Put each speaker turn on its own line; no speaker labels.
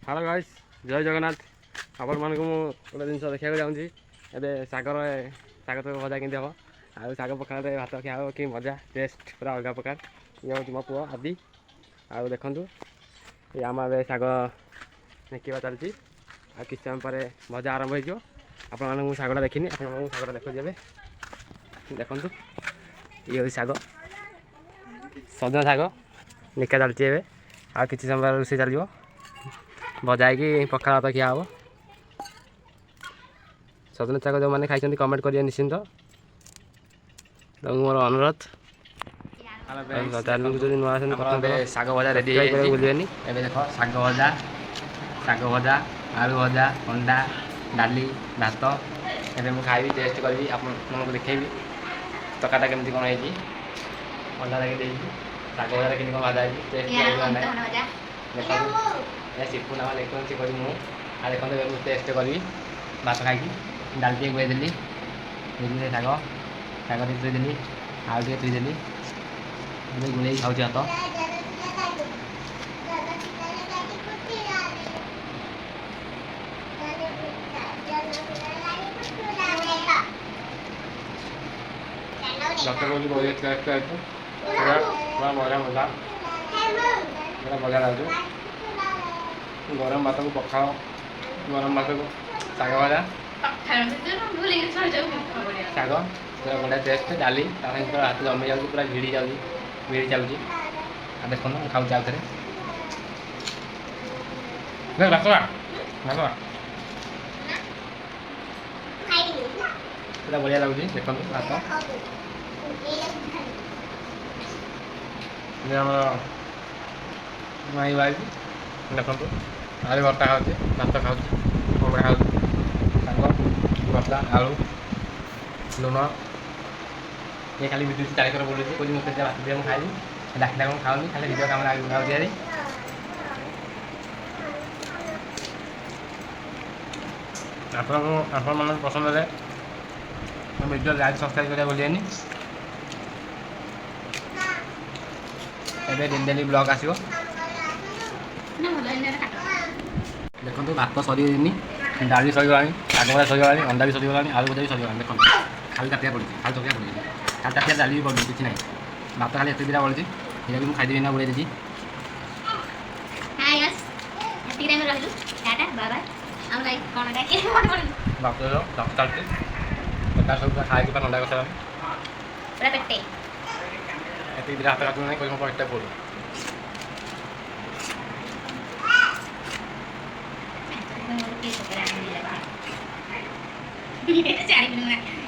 hello guys जय जगन्नाथ आपण मानक गोटे जिन देखा जाऊँगी ए सागर शाग तो भजा केमी हम आ शाग पखाड़ भात खिया हो कि मजा टेस्ट पूरा अलग प्रकार ये हूँ मो पुआ आदि आउ देखु ये आम ए शाग निकवा चलती आ कि समय पर भजा आरंभ हो आपण शागटा देखनी आप शागटा देखिए देखु ये हूँ शाग सजना शाग निका चलती है आ कि समय रोषे चलो भजा कि पखाड़ भात खिया हम सजना शाग जो मैंने खाई कमेंट करेंगे निश्चिंत मोर अनुरोध जो नुआ शाग भजा रेडी भूलें एवं देख शाग भजा आलू भजा अंडा डाली भात एवं मुझे खाई टेस्ट करी आपको देखेबी तकाटा केमती कौन है अंडा लगे शाग भजा के कौन भजा टेस्ट सिपू ना देखते सी करी मुझे देखते टेस्ट करी भात खाई डाल टे गुएदेली शाग शाग थोदेली आलू टे थोदेली गुड़े खाऊँ भात डॉक्टर बोली बहुत टेस्ट है पूरा मजा मजा पूरा बढ़िया लगे गरम भात को पखाओ गरम भात को शाग भजा शाग पूरा बढ़िया टेस्ट डाली हाथ जमी जाऊँगी पूरा भिड़ी चलुची देखो खाऊँ आउ थे पूरा बढ़िया लगुच देखो भात माई वाइफ देखो आज भर्ता खाऊँ भात खाऊँ कपड़ा खाऊँ शाग भर्ता आलू लुण ये खाली भिडियो चारिकर बोलूँ कौन मत भात दिए मुझे खाइबी डाकिला कौन खाऊनी खाली भिडियो काम खाऊँ आप मन पसंद है वीडियो लाइक सब्सक्राइब करा भूलें एवं डेली ब्लॉग आसो देखो भात सरीनी डाली सरीगला शाग भजा सरीगला अंडा भी सरीगला आलू भजा भी सरीगला देखो खाली ताटिया पड़ी खाली तकिया पड़ी खाली ताटिया डाली भी पड़ी किसी ना भात खाली एत दिटा पड़ी ये भी खाईदेवी ना बुड़े देती भात चलती सब खाई अंडा कसा एत दिटा हाथ काटू ना कोई मो पेट पड़ू
Cari